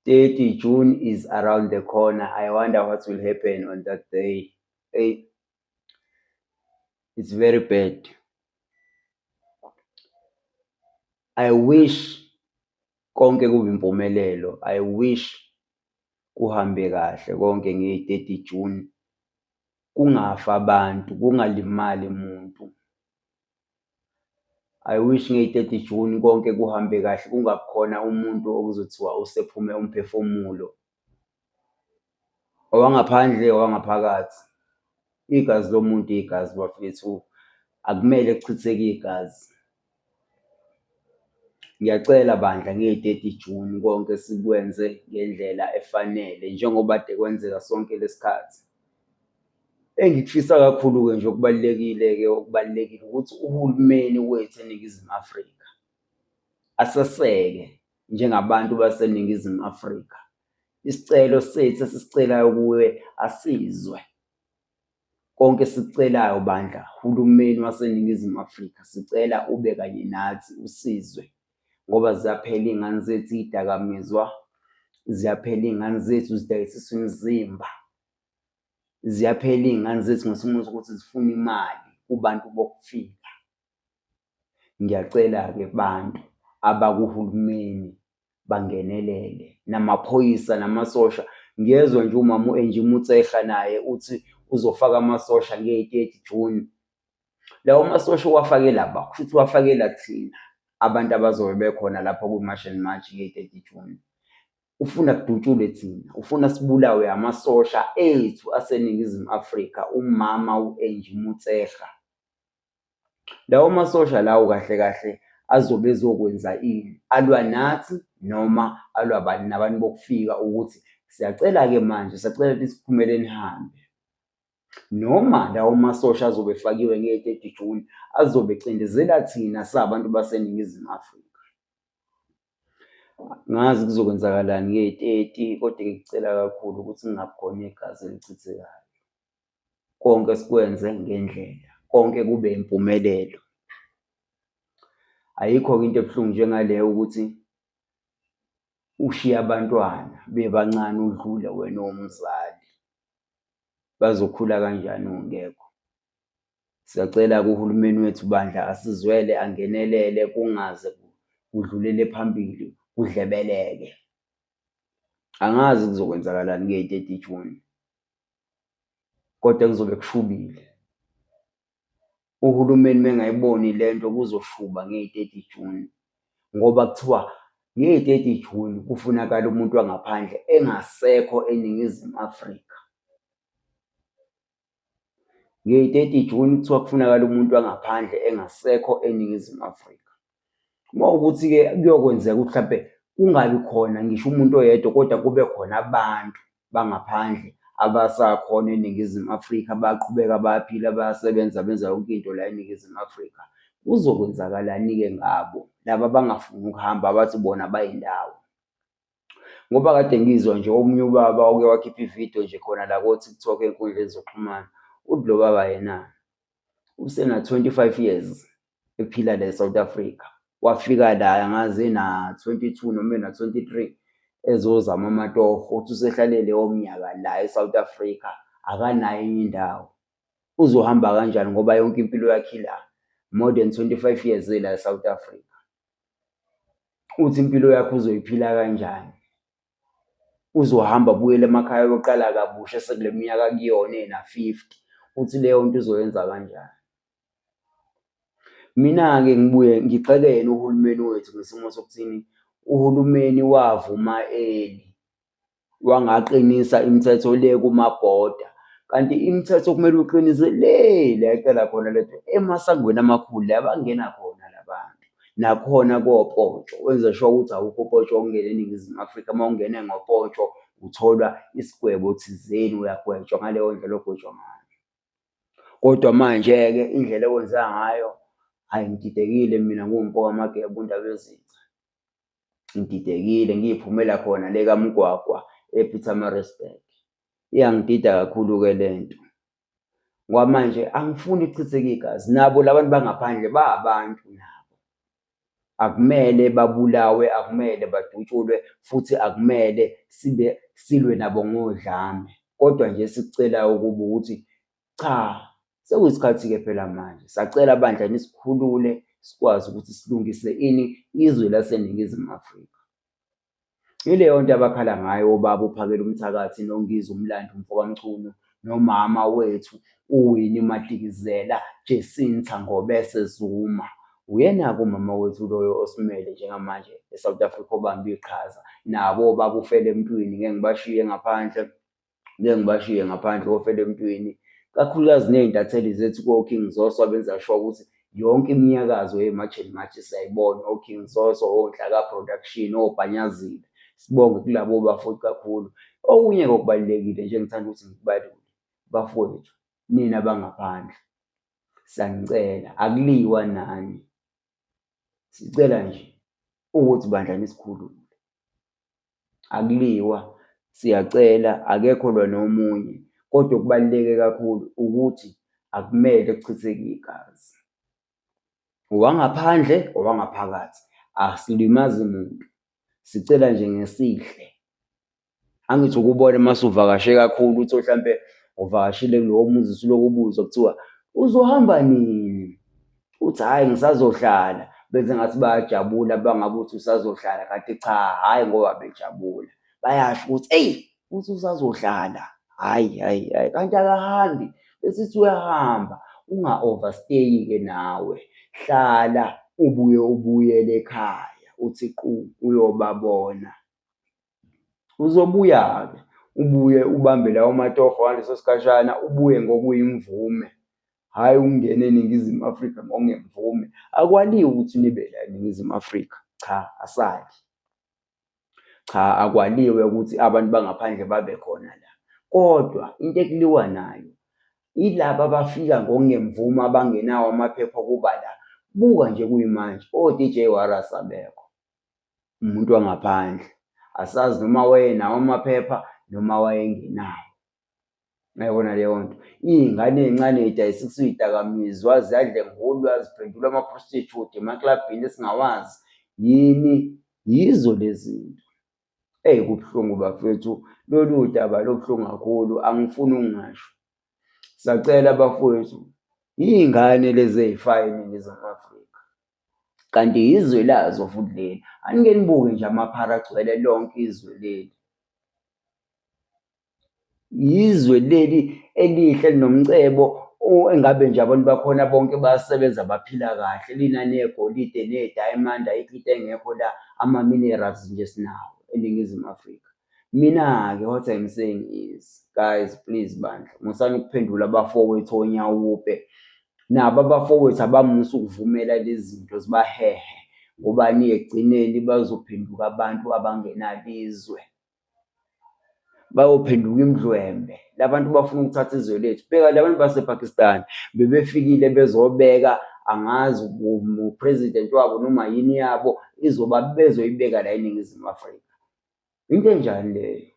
30 June is around the corner. I wonder what will happen on that day. Hey, it's very bad. I wish konke kube impumelelo. I wish kuhambe kahle konke nge-30 June. Kungafa abantu, kungalimali umuntu. I wish nge-30 June konke kuhambe kahle kungabikhona umuntu okuzothiwa usephume umphefumulo. Owangaphandle, owangaphakathi. Igazi lomuntu igazi bafethu. Akumele kuchitheke igazi. Ngiyacela bandla nge-30 June konke sikwenze ngendlela efanele njengoba kade kwenzeka sonke lesikhathi. Engikufisa kakhulu-ke nje okubalulekile ukuthi uhulumeni wethu eNingizimu Afrika aseseke njengabantu baseNingizimu Afrika. Isicelo sethu esisicelayo kuwe asizwe. Konke sikucelayo bandla, uhulumeni waseNingizimu Afrika sicela ube kanye nathi usizwe. Ngoba ziyaphela iy'ngane zethu iy'dakamizwa, ziyaphela iy'ngane zethu zidayisiswa imizimba, ziyaphela iy'ngane zethu ngesimo sokuthi zifuna imali kubantu bokufika. Ngiyacela-ke bantu abakuhulumeni bangenelele namaphoyisa namasosha. Ngiyezwa nje umama u-Angie Motshekga naye uthi uzofaka amasosha nge-30 June. Lawo masosha uwafakela ba? Kusho ukuthi uwafakela thina abantu abazobe bekhona lapho ku-March and March nge-30 June. Ufuna kudutshulwe thina, ufuna sibulawe amasosha ethu aseNingizimu Afrika, umama u-Angie Motshekga. Lawo masosha lawo kahle kahle azobe ezokwenza ini? Alwa nathi noma alwa nabantu bokufika ukuthi siyacela-ke manje, siyacela ukuthi siphumele nihambe. Noma lawo masosha azobe efakiwe nge-30 June azobe ecindezela thina sabantu baseNingizimu Afrika. Ngazi kuzokwenzakalani nge-30 kodwa ngikucela kakhulu ukuthi kungabi khona igazi elichithekayo. Konke sikwenze ngendlela, konke kube impumelelo. Ayikho-ke into ebuhlungu njengaleyo ukuthi ushiye abantwana bebancane udlule wena owumzali. Bazokhula kanjani ungekho? Siyacela kuhulumeni wethu bandla asizwele angenelele kungaze kudlulele phambili kudlebeleke. Angazi kuzokwenzakalani nge-30 June kodwa kuzobe kushubile. Uhulumeni mengayiboni lento kuzoshuba nge-30 June ngoba kuthiwa nge-30 June kufunakala umuntu wangaphandle engasekho eNingizimu Afrika. Nge-30 June kuthiwa kufunakala umuntu wangaphandle engasekho eNingizimu Afrika. Uma ukuthi-ke kuyokwenzeka ukuthi mhlampe kungabi khona ngisho umuntu oyedwa kodwa kube khona abantu bangaphandle abasakhona eNingizimu Afrika, bayaqhubeka bayaphila, bayasebenza, benza yonke into la eNingizimu Afrika. Kuzokwenzakalani-ke ngabo laba abangafuni ukuhamba abathi bona bayindawo? Ngoba kade ngizwa nje omunye ubaba oke wakhipha ividiyo nje khona la ko-TikTok ey'nkundleni zokuxhumana. Uthi lo baba yena usena-25 years ephila la eSouth Africa. Wafika la angazi ena-22 noma ena-23 ezozama amatoho. Uthi usehlalele leyo minyaka la eSouth Africa akanayo enye indawo. Uzohamba kanjani ngoba yonke impilo yakhe ila? More than 25 years la eSouth Africa. Uthi impilo yakhe uzoyiphila kanjani? Uzohamba abuyele emakhaya yoqala kabusha sekule minyaka kuyona ena-50. Uthi leyo nto uzoyenza kanjani? Mina-ke ngibuye ngigxeke yena uhulumeni wethu ngesimo sokuthini uhulumeni wavuma wangaqinisa imithetho le kumabhoda. Kanti imithetho kumele uqinise le la ecela khona lethu emasangweni amakhulu la bangena khona la bantu. Nakhona koPotso wenze sure ukuthi awukho uPotso ongena eNingizimu Afrika. Uma ungene ngoPotso uthola isigwebo thizeni, uyagwetshwa ngaleyo ndlela ogwetshwa ngayo. Kodwa manje-ke indlela okwenzeka ngayo, hhayi ngididekile mina nguMpoka Mageba uNdabezitha. Ngididekile ngiyiphumela khona le kaMgwagwa ePietermaritzburg. Iyangidida kakhulu-ke le nto ngoba manje angifuni kuchitheke igazi. Nabo la bantu bangaphandle ba abantu nabo, akumele babulawe, akumele badutshulwe, futhi akumele silwe nabo ngodlame. Kodwa nje esikucelayo kubo ukuthi cha, sekuyisikhathi-ke phela manje. Sacela bandla nisikhulule sikwazi ukuthi silungise izwe laseNingizimu Afrika. Yileyo nto abakhala ngayo obaba uPhakela uMthakathi, noNgizwe uMlandi Mfokamchunu, nomama wethu uWinnie Madikizela, Jacinta Ngobese Zuma. Uyena-ke umama wethu loyo osimele njengamanje eSouth Africa obambe iqhaza. Nabo obaba uFele Emntwini ngeke ngibashiye ngaphandle koFele Emntwini. Kakhulukazi ney'ntatheli zethu ko-King Zoso abenza sure ukuthi yonke imiyakazo yematch and match siyayibona, o-King Zoso, oNhlaka Production, oBhanyazile. Sibonge kulabo bafowethu kakhulu. Okunye-ke okubalulekile nje engithanda ukuthi ngikubalule, bafowethu nina bangaphandle, siyanicela akuliwa nani. Sicela nje ukuthi bandla nisikhulule. Akuliwa, siyacela, akekho lwa nomunye. Kodwa okubaluleke kakhulu ukuthi akumele kuchitheke igazi. Owangaphandle, owangaphakathi, asilimazi muntu. Sicela nje ngesihle. Angithi ukubona mase uvakashe kakhulu uthi mhlampe uvakashile kulowo muzi usuloku ubuzwa kuthiwa uzohamba nini? Uthi hhayi ngisazohlala. Benze ngathi bayajabula bangabe uthi usazohlala, kanti cha, hhayi ngoba bejabula. Bayasho ukuthi eyi uthi usazohlala. Hhayi, kanti akahambi. Besithi uyahamba, unga-overstay-ke nawe. Hlala ubuyele ekhaya. Uthi qu uyobabona. Uzobuya-ke, ubuye ubambe lawo matoho ngaleso sikhashana, ubuye ngokuyimvume. Hhayi ungene eNingizimu Afrika ngokungemvume. Akwaliwe ukuthi nibe la eNingizimu Afrika. Cha, asali. Cha, akwaliwe ukuthi abantu bangaphandle babe khona la. Kodwa into ekuliwa nayo yilaba abafika ngokungemvume abangenawo amaphepha okuba la. Buka nje kuyimanje o-DJ Warras abekho, umuntu wangaphandle. Asazi noma wayenawo amaphepha noma wayengenawo. Ngayibona leyo nto. Iy'ngane ey'ncane y'dayisa iy'dakamizwa, ziyadlengulwa, ziphendulwa ama-prostitute emaklabhini esingawazi. Yini? Yizo lezi zinto. Eyi kubuhlungu bafethu, lolu daba lubuhlungu kakhulu, angifuni ukungasho. Sacela bafowethu, iy'ngane lezi ey'fayo eNingizimu Afrika, kanti izwe lazo futhi leli. Anike nibuke nje amaphara agcwele lonke izwe leli. Yizwe leli elihle elinomcebo, engabe nje abantu bakhona bonke bayasebenza baphila kahle. Linanegolide, nedayimandi, ayikho into engekho la, ama-minerals nje sinawo eNingizimu Afrika. Mina-ke what I'm saying is, guys, please bandla, musani ukuphendula abafowethu onyawupe. Nabo abafowethu abamusa ukuvumela lezi zinto zibahehe, ngobani ekugcineni bazophenduka abantu abangenalo izwe. Bayophenduka imdlwembe. La bantu bafuna ukuthatha izwe lethu. Bheka la bantu basePakistan bebefikile bezobeka angazi upresident wabo noma yini yabo bezoyibeka la eNingizimu Afrika. Into enjani leyo?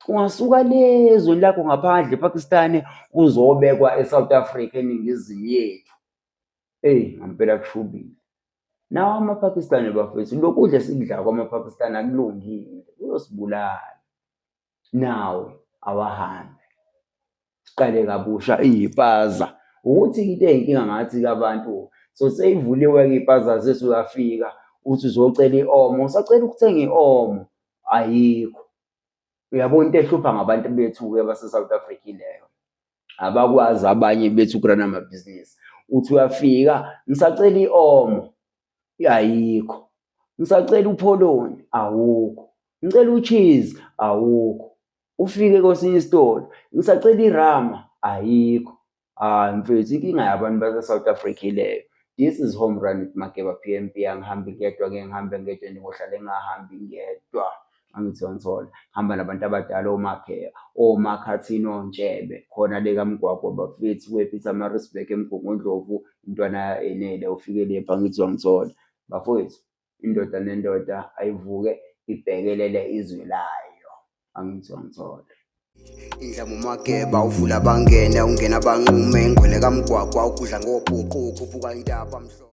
Ungasuka lezwe lakho ngaphandle ePakistan uzobekwa eSouth Africa eNingizimu yethu. Eyi ngampela kushubile. Nawo amaPakistani bafethu, lokhu kudla esikudlayo kwamaPakistani akulungile, kuyosibulala. Nawo awahambe. Siqale kabusha iy'paza. Ukuthi into eyinkinga ngathi-ke abantu, so seyivuliwe-ke iy'paza zethu uyafika, uthi uzocela i-omo, usacela ukuthenga i-omo, ayikho. Uyabona into ehlupha ngabantu bethu-ke base-South Africa ileyo. Abakwazi abanye bethu ukurana amabhizinisi. Uthi uyafika, ngisacela i-omo, ayikho. Ngisacela upholoni, awukho. Ngicela u-cheese, awukho. Ufike kwesinye isitolo, ngisacela irama, ayikho. Mfethu inkinga yabantu base-South Africa ileyo. This is Home Run with Makeba PMP. Angihambi ngedwa, ngihambe ngedwa, ngohlale ngahambi ngedwa. Angithi uyangithola. Hamba nabantu abadala, oMakheya, oMakhathini, oNtshebe, khona le kaMgwagwa bafethu, we-Peter Maritzburg, eMgungundlovu, intwana enele ufike lepha, angithi uyangithola. Bafowethu, indoda nendoda ayivuke ibhekelele izwe layo. Angithi uyangithola. Indlamu Makeba uvula bangene, ungena banqume, ngwele kaMgwagwa ukudla ngobhuqu, ukhuphuka intaba mhlo.